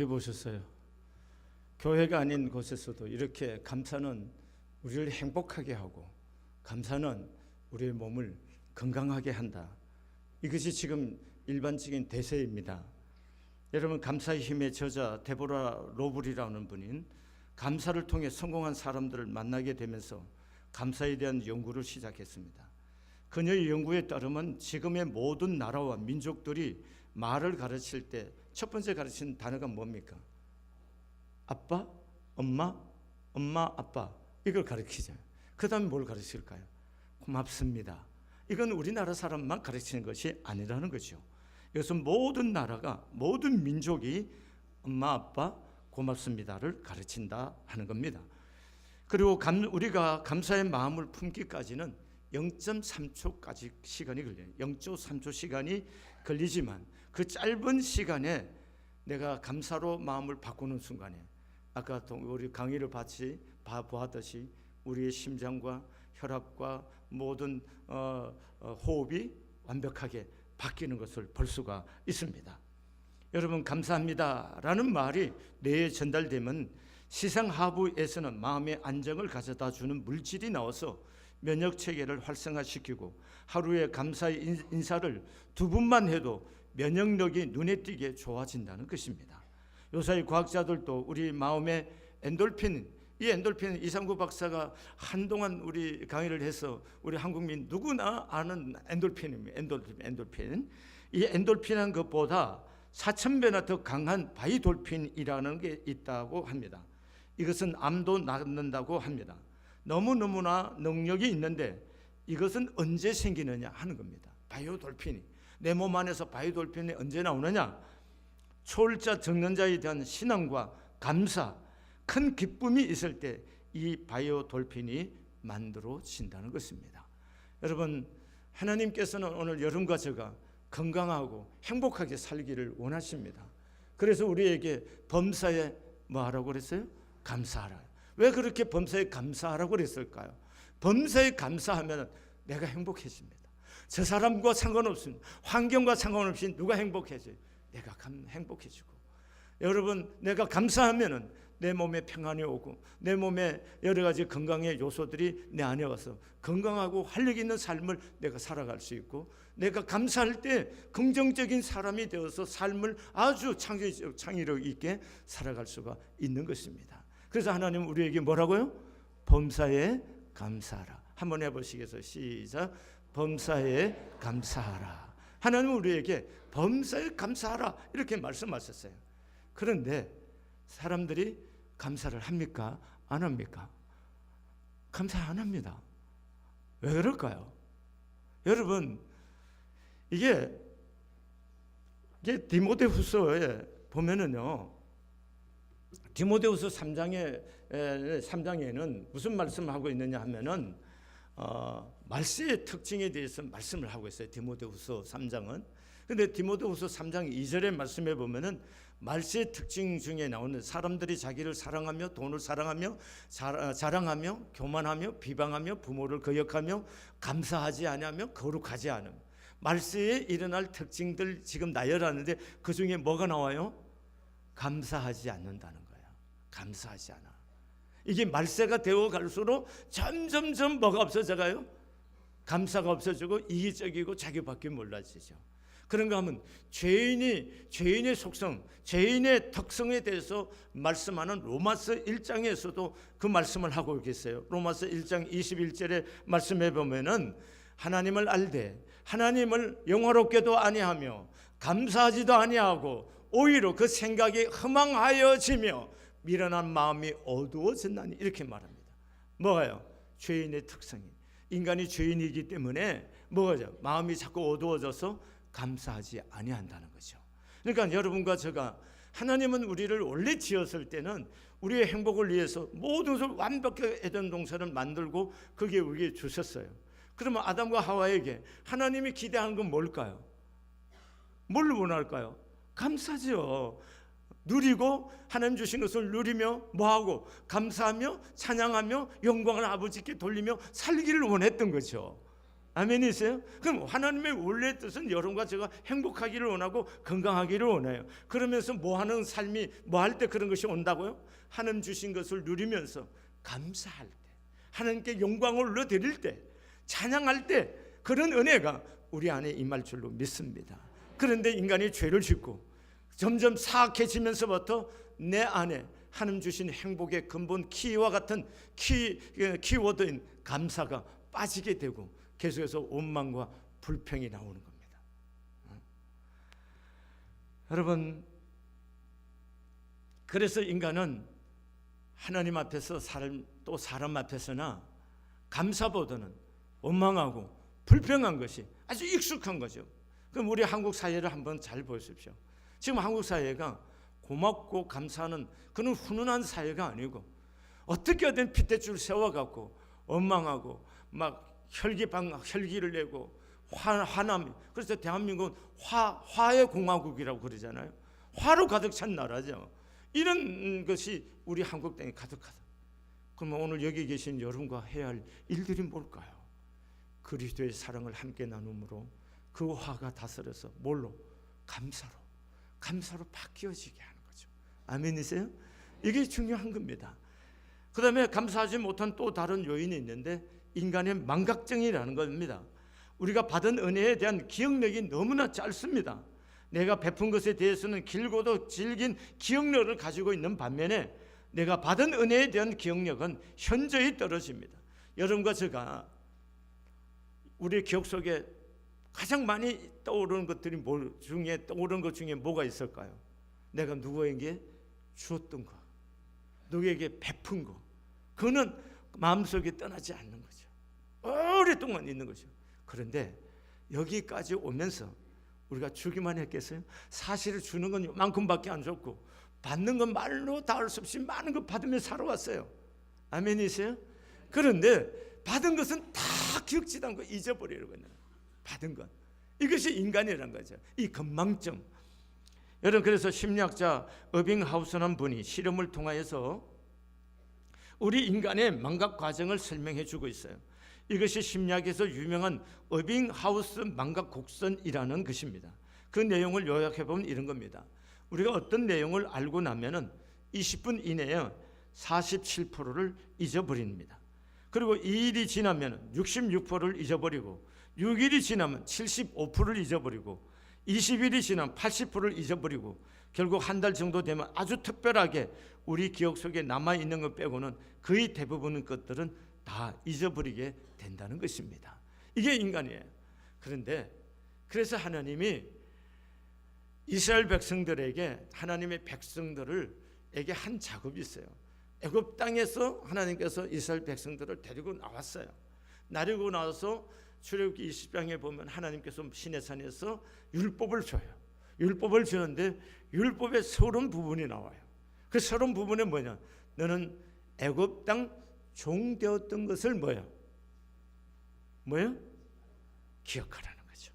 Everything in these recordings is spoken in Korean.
보셨어요? 교회가 아닌 곳에서도 이렇게 감사는 우리를 행복하게 하고 감사는 우리의 몸을 건강하게 한다. 이것이 지금 일반적인 대세입니다. 여러분, 감사의 힘의 저자 데보라 로블이라는 분인 감사를 통해 성공한 사람들을 만나게 되면서 감사에 대한 연구를 시작했습니다. 그녀의 연구에 따르면 지금의 모든 나라와 민족들이 말을 가르칠 때 첫 번째 가르치는 단어가 뭡니까? 아빠, 엄마, 아빠, 이걸 가르치잖아요. 그 다음에 뭘 가르칠까요? 고맙습니다. 이건 우리나라 사람만 가르치는 것이 아니라는 거죠. 이것은 모든 나라가, 모든 민족이 엄마, 아빠, 고맙습니다를 가르친다 하는 겁니다. 그리고 우리가 감사의 마음을 품기까지는 0.3초까지 시간이 걸려요. 0.3초 시간이 걸리지만 그 짧은 시간에 내가 감사로 마음을 바꾸는 순간에 아까 우리 강의를 보았듯이 우리의 심장과 혈압과 모든 호흡이 완벽하게 바뀌는 것을 볼 수가 있습니다. 여러분, 감사합니다라는 말이 뇌에 전달되면 시상 하부에서는 마음의 안정을 가져다 주는 물질이 나와서 면역 체계를 활성화시키고 하루에 감사의 인사를 2번만 해도 면역력이 눈에 띄게 좋아진다는 것입니다. 요새 과학자들도 우리 마음의 엔돌핀, 이 엔돌핀 이상구 박사가 한동안 우리 강의를 해서 우리 한국민 누구나 아는 엔돌핀입니다. 엔돌핀. 이 엔돌핀한 것보다 4,000배나 더 강한 바이돌핀이라는 게 있다고 합니다. 이것은 암도 낫는다고 합니다. 너무너무나 능력이 있는데 이것은 언제 생기느냐 하는 겁니다. 바이오돌핀이 내 몸 안에서 바이오돌핀이 언제 나오느냐? 초월자 적는자에 대한 신앙과 감사, 큰 기쁨이 있을 때 이 바이오돌핀이 만들어진다는 것입니다. 여러분, 하나님께서는 오늘 여러분과 제가 건강하고 행복하게 살기를 원하십니다. 그래서 우리에게 범사에 뭐 하라고 그랬어요? 감사하라. 왜 그렇게 범사에 감사하라고 그랬을까요? 범사에 감사하면 내가 행복해집니다. 저 사람과 상관없습니다. 환경과 상관없이 누가 행복해져요? 내가 행복해지고. 여러분, 내가 감사하면은 내 몸에 평안이 오고 내 몸에 여러 가지 건강의 요소들이 내 안에 와서 건강하고 활력 있는 삶을 내가 살아갈 수 있고, 내가 감사할 때 긍정적인 사람이 되어서 삶을 아주 창의력 있게 살아갈 수가 있는 것입니다. 그래서 하나님은 우리에게 뭐라고요? 범사에 감사하라. 한번 해보시겠어요? 시작. 범사에 감사하라. 하나님은 우리에게 범사에 감사하라 이렇게 말씀하셨어요. 그런데 사람들이 감사를 합니까? 안 합니까? 감사 안 합니다. 왜 그럴까요? 여러분, 이게 디모데후서에 보면은요, 디모데후서 3장에는 무슨 말씀을 하고 있느냐 하면은 말세의 특징에 대해서 말씀을 하고 있어요. 디모데후서 3장은. 근데 디모데후서 3장 2절의 말씀에 보면은 말세의 특징 중에 나오는 사람들이 자기를 사랑하며 돈을 사랑하며 자랑하며 교만하며 비방하며 부모를 거역하며 감사하지 아니하며 거룩하지 않음. 말세에 일어날 특징들 지금 나열하는데 그 중에 뭐가 나와요? 감사하지 않는다는 거예요. 감사하지 않아. 이게 말세가 되어 갈수록 점점점 뭐가 없어져가요? 감사가 없어지고 이기적이고 자기밖에 몰라지죠. 그런가 하면 죄인의 속성, 죄인의 특성에 대해서 말씀하는 로마서 1장에서도 그 말씀을 하고 계세요. 로마서 1장 21절의 말씀에 보면은 하나님을 알되 하나님을 영화롭게도 아니하며 감사하지도 아니하고 오히려 그 생각이 허망하여지며 미련한 마음이 어두워졌나니 이렇게 말합니다. 뭐가요? 죄인의 특성이. 인간이 죄인이기 때문에 뭐가죠? 마음이 자꾸 어두워져서 감사하지 아니한다는 거죠. 그러니까 여러분과 제가, 하나님은 우리를 원래 지었을 때는 우리의 행복을 위해서 모든 것을 완벽하게 에덴 동산을 만들고 거기에 우리에게 주셨어요. 그러면 아담과 하와에게 하나님이 기대하는 건 뭘까요? 뭘 원할까요? 감사죠. 누리고 하나님 주신 것을 누리며 뭐하고 감사하며 찬양하며 영광을 아버지께 돌리며 살기를 원했던 거죠. 아멘이세요? 그럼 하나님의 원래 뜻은 여러분과 제가 행복하기를 원하고 건강하기를 원해요. 그러면서 뭐 하는 삶이 뭐 할 때 그런 것이 온다고요? 하나님 주신 것을 누리면서 감사할 때, 하나님께 영광을 올려드릴 때, 찬양할 때 그런 은혜가 우리 안에 임할 줄로 믿습니다. 그런데 인간이 죄를 짓고 점점 사악해지면서부터 내 안에 하나님 주신 행복의 근본 키와 같은 키워드인 감사가 빠지게 되고 계속해서 원망과 불평이 나오는 겁니다. 여러분, 그래서 인간은 하나님 앞에서 또 사람 앞에서나 감사보다는 원망하고 불평한 것이 아주 익숙한 거죠. 그럼 우리 한국 사회를 한번 잘 보십시오. 지금 한국 사회가 고맙고 감사하는 그런 훈훈한 사회가 아니고 어떻게 하든 핏대줄 세워갖고 원망하고 막 혈기를 내고 화남. 그래서 대한민국은 화의 공화국이라고 그러잖아요. 화로 가득 찬 나라죠. 이런 것이 우리 한국 땅에 가득하다. 그러면 오늘 여기 계신 여러분과 해야 할 일들이 뭘까요? 그리스도의 사랑을 함께 나눔으로 그 화가 다스려서 뭘로? 감사로 바뀌어지게 하는 거죠. 아멘이세요? 이게 중요한 겁니다. 그 다음에 감사하지 못한 또 다른 요인이 있는데 인간의 망각증이라는 겁니다. 우리가 받은 은혜에 대한 기억력이 너무나 짧습니다. 내가 베푼 것에 대해서는 길고도 질긴 기억력을 가지고 있는 반면에 내가 받은 은혜에 대한 기억력은 현저히 떨어집니다. 여러분과 제가 우리 기억 속에 가장 많이 떠오르는 것들이 떠오르는 것 중에 뭐가 있을까요? 내가 누구에게 주었던 거, 누구에게 베푼 거, 그거는 마음속에 떠나지 않는 거죠. 오랫동안 있는 거죠. 그런데 여기까지 오면서 우리가 주기만 했겠어요? 사실을 주는 건 이만큼밖에 안 줬고 받는 건 말로 다 할 수 없이 많은 거 받으며 살아왔어요. 아멘이세요? 그런데 받은 것은 다 기억지도 않고 잊어버리려고 했는 거예요. 받은 것, 이것이 인간이란 거죠. 이 건망증. 여러분, 그래서 심리학자 어빙하우스라는 분이 실험을 통하여서 우리 인간의 망각 과정을 설명해 주고 있어요. 이것이 심리학에서 유명한 어빙하우스 망각 곡선이라는 것입니다. 그 내용을 요약해 보면 이런 겁니다. 우리가 어떤 내용을 알고 나면은 20분 이내에 47%를 잊어버립니다. 그리고 2일이 지나면 66%를 잊어버리고 6일이 지나면 75%를 잊어버리고 20일이 지나면 80%를 잊어버리고 결국 한 달 정도 되면 아주 특별하게 우리 기억 속에 남아있는 것 빼고는 거의 대부분의 것들은 다 잊어버리게 된다는 것입니다. 이게 인간이에요. 그런데 그래서 하나님이 이스라엘 백성들에게 하나님의 백성들에게 한 작업이 있어요. 애굽 땅에서 하나님께서 이스라엘 백성들을 데리고 나왔어요. 데리고 나와서 출애굽기 20장에 보면 하나님께서 시내산에서 율법을 줘요. 율법을 주는데 율법의 서른 부분이 나와요. 그 서른 부분에 뭐냐? 너는 애굽 땅 종 되었던 것을 뭐요? 기억하라는 거죠.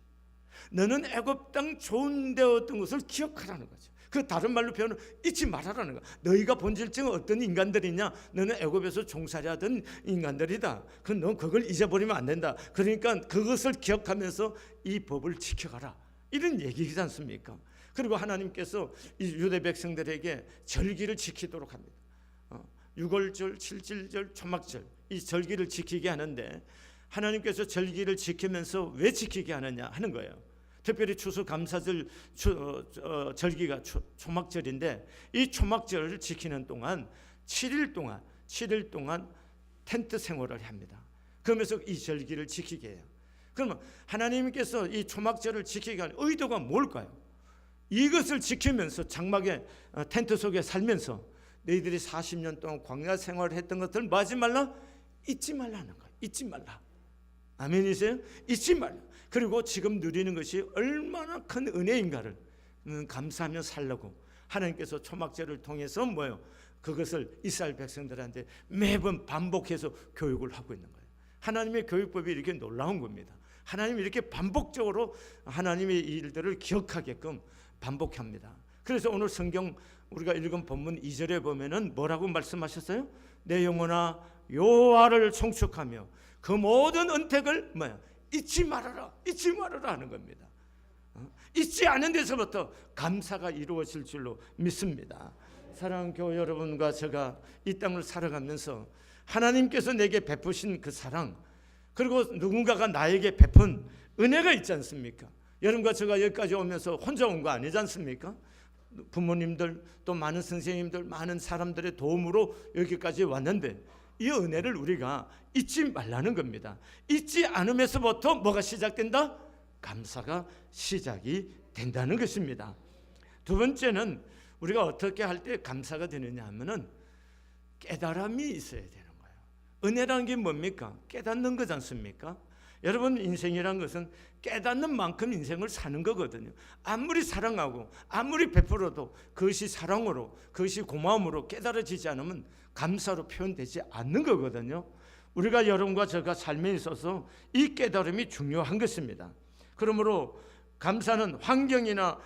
너는 애굽 땅 종 되었던 것을 기억하라는 거죠. 그 다른 말로 표현은 잊지 말아라는 거야. 너희가 본질적인 어떤 인간들이냐? 너는 애굽에서 종살이하던 인간들이다. 넌 그걸 잊어버리면 안 된다. 그러니까 그것을 기억하면서 이 법을 지켜가라. 이런 얘기이지 않습니까? 그리고 하나님께서 이 유대 백성들에게 절기를 지키도록 합니다. 6월절, 7절절, 초막절 이 절기를 지키게 하는데 하나님께서 절기를 지키면서 왜 지키게 하느냐 하는 거예요. 특별히 추수감사절 절기가 초막절인데 이 초막절을 지키는 동안 7일 동안 텐트 생활을 합니다. 그러면서 이 절기를 지키게 해요. 그러면 하나님께서 이 초막절을 지키게 하는 의도가 뭘까요? 이것을 지키면서 장막의 텐트 속에 살면서 너희들이 40년 동안 광야 생활을 했던 것들 뭐 하지 말라? 잊지 말라는 거예요. 잊지 말라. 아멘이세요? 잊지 말라. 그리고 지금 누리는 것이 얼마나 큰 은혜인가를 감사하며 살라고 하나님께서 초막절을 통해서 그것을 이스라엘 백성들한테 매번 반복해서 교육을 하고 있는 거예요. 하나님의 교육법이 이렇게 놀라운 겁니다. 하나님이 이렇게 반복적으로 하나님의 일들을 기억하게끔 반복합니다. 그래서 오늘 성경 우리가 읽은 본문 2절에 보면은 뭐라고 말씀하셨어요? 내 영혼아 여호와를 송축하며 그 모든 은택을 잊지 말아라, 잊지 말아라 하는 겁니다. 잊지 않은 데서부터 감사가 이루어질 줄로 믿습니다. 사랑하는 교회 여러분과 제가 이 땅을 살아가면서 하나님께서 내게 베푸신 그 사랑, 그리고 누군가가 나에게 베푼 은혜가 있지 않습니까? 여러분과 제가 여기까지 오면서 혼자 온 거 아니지 않습니까? 부모님들, 또 많은 선생님들, 많은 사람들의 도움으로 여기까지 왔는데 이 은혜를 우리가 잊지 말라는 겁니다. 잊지 않으면서부터 뭐가 시작된다? 감사가 시작이 된다는 것입니다. 두 번째는 우리가 어떻게 할 때 감사가 되느냐 하면은 깨달음이 있어야 되는 거예요. 은혜라는 게 뭡니까? 깨닫는 거지 않습니까? 여러분, 인생이란 것은 깨닫는 만큼 인생을 사는 거거든요. 아무리 사랑하고 아무리 베풀어도 그것이 사랑으로, 그것이 고마움으로 깨달아지지 않으면 감사로 표현되지 않는 거거든요. 우리가 여러분과 제가 삶에 있어서 이 깨달음이 중요한 것입니다. 그러므로 감사는 환경이나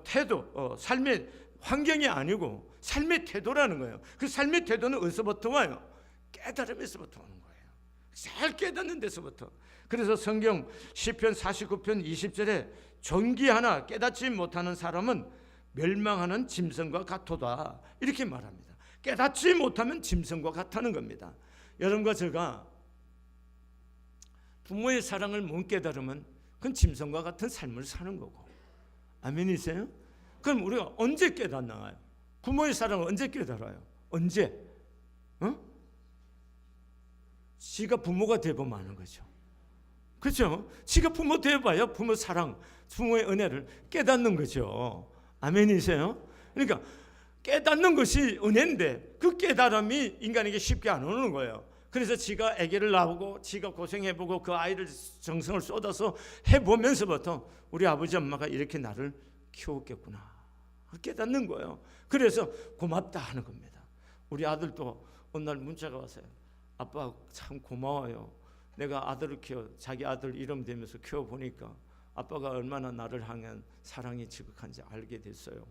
태도, 삶의 환경이 아니고 삶의 태도라는 거예요. 그 삶의 태도는 어디서부터 와요? 깨달음에서부터 오는 거예요. 잘 깨닫는 데서부터. 그래서 성경 시편 49편 20절에 존귀하나 깨닫지 못하는 사람은 멸망하는 짐승과 같도다, 이렇게 말합니다. 깨닫지 못하면 짐승과 같다는 겁니다. 여러분과 제가 부모의 사랑을 못 깨달으면 그건 짐승과 같은 삶을 사는 거고. 아멘이세요? 그럼 우리가 언제 깨닫나요? 부모의 사랑을 언제 깨달아요? 언제? 지가 부모가 되보면 아는 거죠. 그렇죠? 지가 부모 되어봐야 부모 사랑, 부모의 은혜를 깨닫는 거죠. 아멘이세요? 그러니까 깨닫는 것이 은혜인데 그 깨달음이 인간에게 쉽게 안 오는 거예요. 그래서 지가 아기를 낳고 지가 고생해보고 그 아이를 정성을 쏟아서 해보면서부터 우리 아버지 엄마가 이렇게 나를 키웠겠구나 깨닫는 거예요. 그래서 고맙다 하는 겁니다. 우리 아들도 어느 날 문자가 왔어요. 아빠 참 고마워요. 내가 아들을 자기 아들 이름 대면서 키워보니까 아빠가 얼마나 나를 향한 사랑이 지극한지 알게 됐어요.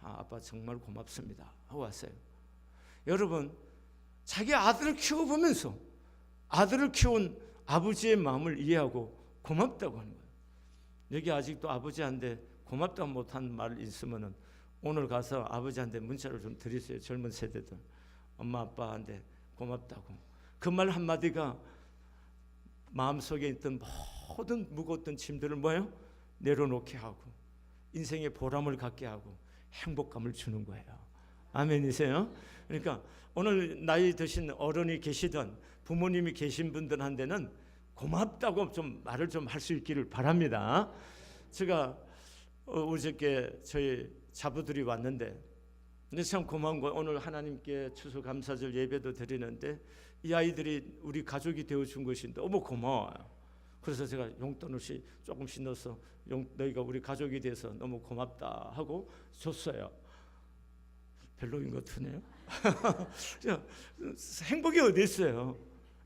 아빠 정말 고맙습니다 하고 왔어요. 여러분, 자기 아들을 키워보면서 아들을 키운 아버지의 마음을 이해하고 고맙다고 하는 거예요. 여기 아직도 아버지한테 고맙다 못한 말 있으면 오늘 가서 아버지한테 문자를 좀 드리세요. 젊은 세대들. 엄마 아빠한테 고맙다고. 그 말 한마디가 마음속에 있던 모든 무거웠던 짐들을 뭐예요? 내려놓게 하고 인생의 보람을 갖게 하고 행복감을 주는 거예요. 아멘이세요? 그러니까 오늘 나이 드신 어른이 계시던 부모님이 계신 분들한테는 고맙다고 좀 말을 좀 할 수 있기를 바랍니다. 제가 어저께 저희 자부들이 왔는데 근데 참 고마운 거, 오늘 하나님께 추수감사절 예배도 드리는데 이 아이들이 우리 가족이 되어준 것이 너무 고마워요. 그래서 제가 용돈을 조금씩 넣어서 너희가 우리 가족이 돼서 너무 고맙다 하고 줬어요. 별로인 것 같으네요. 행복이 어디 있어요?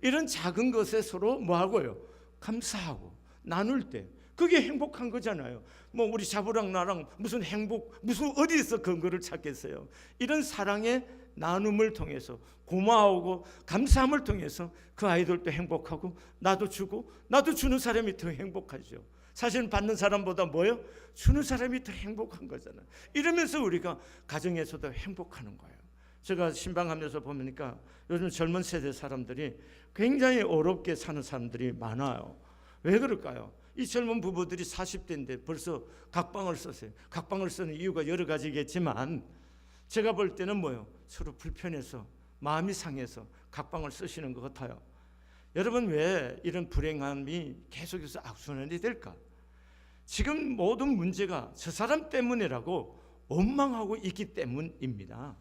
이런 작은 것에 서로 뭐하고요? 감사하고 나눌 때 그게 행복한 거잖아요. 뭐 우리 자부랑 나랑 무슨 행복, 무슨 어디서 근거를 찾겠어요? 이런 사랑의 나눔을 통해서 고마워하고 감사함을 통해서 그 아이들도 행복하고 나도 주고 나도 주는 사람이 더 행복하죠. 사실은 받는 사람보다 뭐예요? 주는 사람이 더 행복한 거잖아요. 이러면서 우리가 가정에서도 행복하는 거예요. 제가 신방하면서 보니까 요즘 젊은 세대 사람들이 굉장히 어렵게 사는 사람들이 많아요. 왜 그럴까요? 이 젊은 부부들이 40대인데 벌써 각방을 썼어요. 각방을 쓰는 이유가 여러 가지겠지만 제가 볼 때는 뭐예요? 서로 불편해서 마음이 상해서 각방을 쓰시는 것 같아요. 여러분, 왜 이런 불행함이 계속해서 악순환이 될까? 지금 모든 문제가 저 사람 때문이라고 원망하고 있기 때문입니다.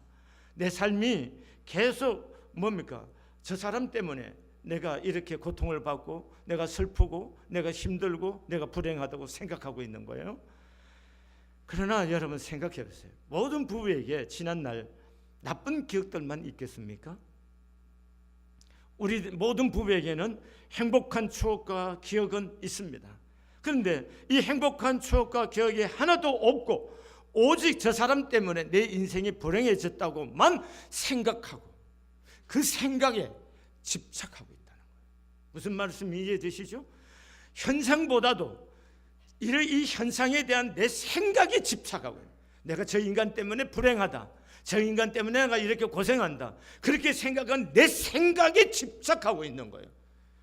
내 삶이 계속 뭡니까? 저 사람 때문에 내가 이렇게 고통을 받고 내가 슬프고 내가 힘들고 내가 불행하다고 생각하고 있는 거예요. 그러나 여러분 생각해 보세요. 모든 부부에게 지난날 나쁜 기억들만 있겠습니까? 우리 모든 부부에게는 행복한 추억과 기억은 있습니다. 그런데 이 행복한 추억과 기억이 하나도 없고 오직 저 사람 때문에 내 인생이 불행해졌다고만 생각하고 그 생각에 집착하고 있다는 거예요. 무슨 말씀 이해되시죠? 현상보다도 이 현상에 대한 내 생각에 집착하고, 내가 저 인간 때문에 불행하다, 저 인간 때문에 내가 이렇게 고생한다, 그렇게 생각한 내 생각에 집착하고 있는 거예요.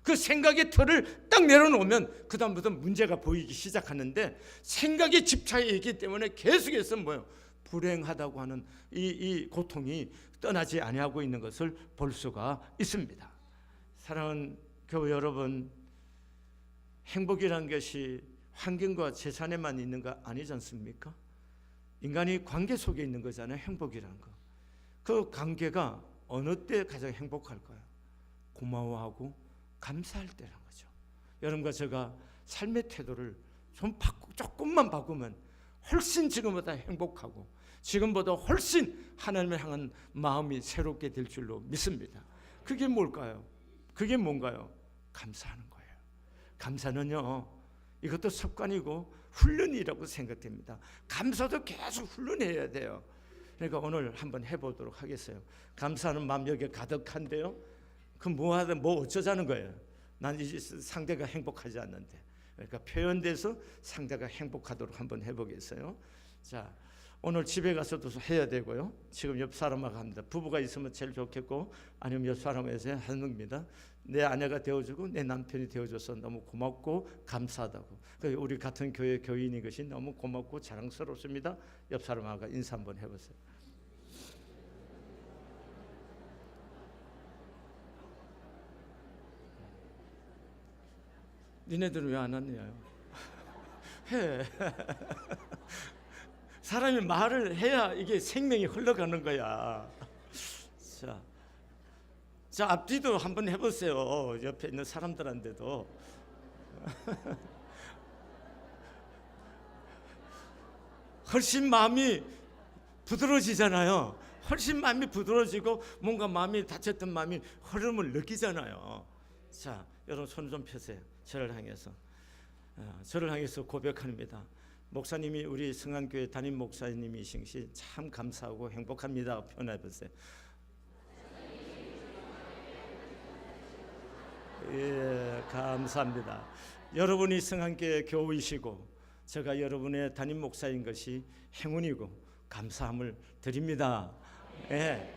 그 생각의 틀을 딱 내려놓으면 그 다음부터 문제가 보이기 시작하는데, 생각에 집착해 있기 때문에 계속해서 뭐예요? 불행하다고 하는 이 고통이 떠나지 아니하고 있는 것을 볼 수가 있습니다. 사랑하는 교회 여러분, 행복이라는 것이 환경과 재산에만 있는 거 아니지 않습니까? 인간이 관계 속에 있는 거잖아요. 행복이라는 거. 그 관계가 어느 때 가장 행복할까요? 고마워하고 감사할 때라는 거죠. 여러분과 제가 삶의 태도를 좀 조금만 바꾸면 훨씬 지금보다 행복하고 지금보다 훨씬 하나님을 향한 마음이 새롭게 될 줄로 믿습니다. 그게 뭘까요? 그게 뭔가요? 감사하는 거예요. 감사는요, 이것도 습관이고 훈련이라고 생각됩니다. 감사도 계속 훈련해야 돼요. 그러니까 오늘 한번 해보도록 하겠어요. 감사하는 마음 여기에 가득한데요, 그럼 뭐 어쩌자는 거예요? 난 이제 상대가 행복하지 않는데. 그러니까 표현돼서 상대가 행복하도록 한번 해보겠어요. 자, 오늘 집에 가서도 해야 되고요. 지금 옆 사람하고 합니다. 부부가 있으면 제일 좋겠고, 아니면 옆 사람에서 하는 겁니다. 내 아내가 되어주고 내 남편이 되어줘서 너무 고맙고 감사하다고. 우리 같은 교회 교인인 것이 너무 고맙고 자랑스럽습니다. 옆 사람하고 인사 한번 해보세요. 니네들은 왜 안 왔냐요? 해. 사람이 말을 해야 이게 생명이 흘러가는 거야. 자, 앞뒤도 한번 해보세요. 옆에 있는 사람들한테도. 훨씬 마음이 부드러워지잖아요. 훨씬 마음이 부드러워지고 뭔가 마음이 다쳤던 마음이 흐름을 느끼잖아요. 자, 여러분 손 좀 펴세요. 저를 향해서 고백합니다. 목사님이 우리 성안교회 담임 목사님이신 것이 참 감사하고 행복합니다. 표현해보세요. 예, 감사합니다. 여러분이 성안교회 교우이시고 제가 여러분의 담임 목사인 것이 행운이고 감사함을 드립니다. 예,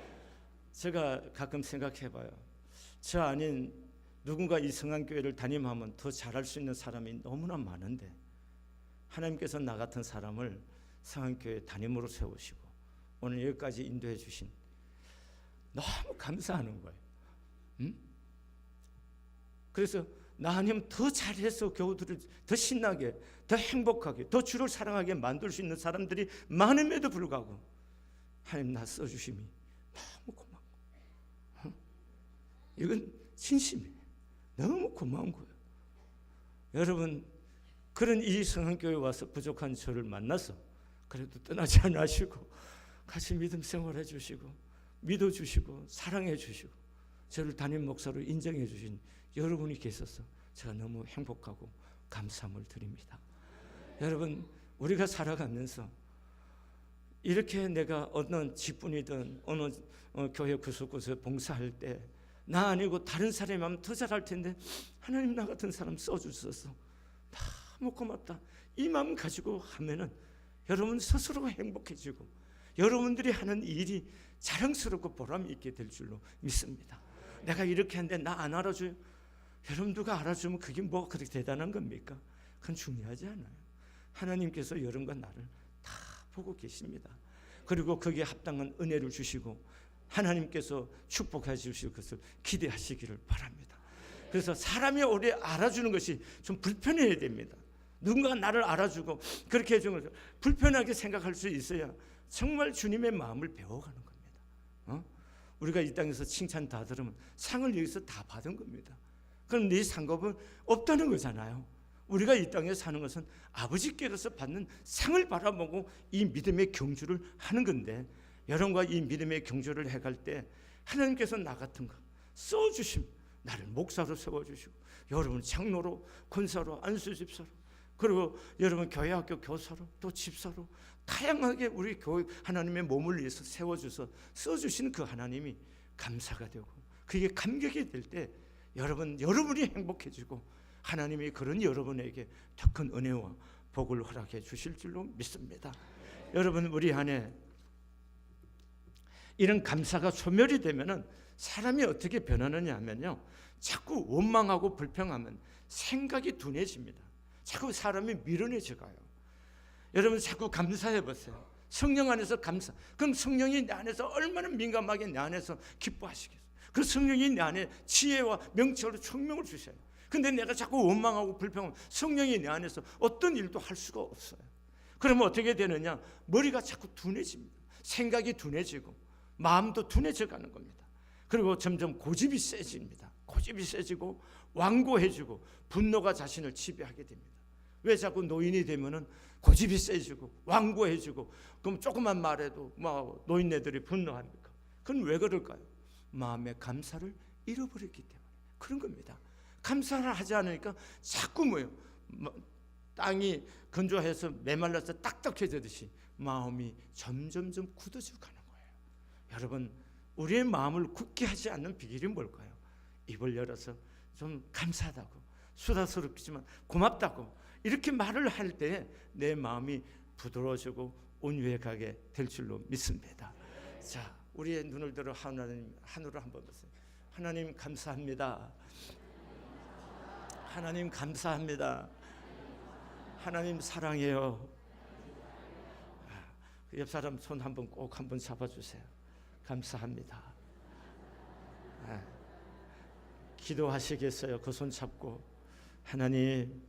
제가 가끔 생각해봐요. 저 아닌 누군가 이 성안교회를 담임하면 더 잘할 수 있는 사람이 너무나 많은데 하나님께서 나 같은 사람을 성안교회 담임으로 세우시고 오늘 여기까지 인도해 주신, 너무 감사하는 거예요. 그래서 나 아니면 더 잘해서 교우들을 더 신나게, 더 행복하게, 더 주를 사랑하게 만들 수 있는 사람들이 많음에도 불구하고 하나님 나 써주심이 너무 고맙고, 이건 진심이에요. 너무 고마운 거예요. 여러분, 그런 이 성안교회 와서 부족한 저를 만나서 그래도 떠나지 않으시고 같이 믿음 생활해 주시고 믿어주시고 사랑해 주시고 저를 담임 목사로 인정해 주신 여러분이 계셔서 제가 너무 행복하고 감사함을 드립니다. 여러분, 우리가 살아가면서 이렇게 내가 어느 직분이든 어느 교회 구석구석에 봉사할 때 나 아니고 다른 사람이 하면 더 잘할 텐데 하나님 나 같은 사람 써주셔서 너무 고맙다, 이 마음 가지고 하면은 여러분 스스로가 행복해지고 여러분들이 하는 일이 자랑스럽고 보람이 있게 될 줄로 믿습니다. 내가 이렇게 하는데 나 안 알아줘요? 여러분 누가 알아주면 그게 뭐 그렇게 대단한 겁니까? 그건 중요하지 않아요. 하나님께서 여러분과 나를 다 보고 계십니다. 그리고 거기에 합당한 은혜를 주시고 하나님께서 축복해 주실 것을 기대하시기를 바랍니다. 그래서 사람이 우리 알아주는 것이 좀 불편해야 됩니다. 누군가 나를 알아주고 그렇게 해주는 것을 불편하게 생각할 수 있어야 정말 주님의 마음을 배워가는 겁니다. 우리가 이 땅에서 칭찬 다 들으면 상을 여기서 다 받은 겁니다. 그럼 네 상급은 없다는 거잖아요. 우리가 이 땅에 사는 것은 아버지께로서 받는 상을 바라보고 이 믿음의 경주를 하는 건데, 여러분과 이 믿음의 경주를 해갈 때 하나님께서 나 같은 거 써주심, 나를 목사로 세워주시고 여러분 장로로, 권사로, 안수집사로, 그리고 여러분 교회학교 교사로, 또 집사로 다양하게 우리 교회 하나님의 몸을 위해서 세워줘서 써주신 그 하나님이 감사가 되고 그게 감격이 될 때 여러분이 행복해지고 하나님이 그런 여러분에게 더 큰 은혜와 복을 허락해 주실 줄로 믿습니다. 여러분, 우리 안에 이런 감사가 소멸이 되면은 사람이 어떻게 변하느냐 하면요, 자꾸 원망하고 불평하면 생각이 둔해집니다. 자꾸 사람이 미련해져 가요. 여러분, 자꾸 감사해 보세요. 성령 안에서 감사. 그럼 성령이 내 안에서 얼마나 민감하게 내 안에서 기뻐하시겠어요. 그 성령이 내 안에 지혜와 명철로 총명을 주셔요. 근데 내가 자꾸 원망하고 불평하면 성령이 내 안에서 어떤 일도 할 수가 없어요. 그러면 어떻게 되느냐? 머리가 자꾸 둔해집니다. 생각이 둔해지고 마음도 둔해져 가는 겁니다. 그리고 점점 고집이 세집니다. 고집이 세지고 완고해지고 분노가 자신을 지배하게 됩니다. 왜 자꾸 노인이 되면은 고집이 세지고 완고해지고, 그럼 조금만 말해도 뭐 노인네들이 분노합니까? 그건 왜 그럴까요? 마음의 감사를 잃어버렸기 때문에 그런 겁니다. 감사를 하지 않으니까 자꾸 뭐예요? 땅이 건조해서 메말라서 딱딱해지듯이 마음이 점점점 굳어져 가는 거예요. 여러분, 우리의 마음을 굳게 하지 않는 비결이 뭘까요? 입을 열어서 좀 감사하다고, 수다스럽지만 고맙다고 이렇게 말을 할 때 내 마음이 부드러워지고 온유해가게 될 줄로 믿습니다. 자, 우리의 눈을 들어 하늘을 한번 보세요. 하나님 감사합니다. 하나님 감사합니다. 하나님 사랑해요. 옆 사람 손 한번 꼭 한번 잡아주세요. 감사합니다. 기도하시겠어요? 그 손 잡고, 하나님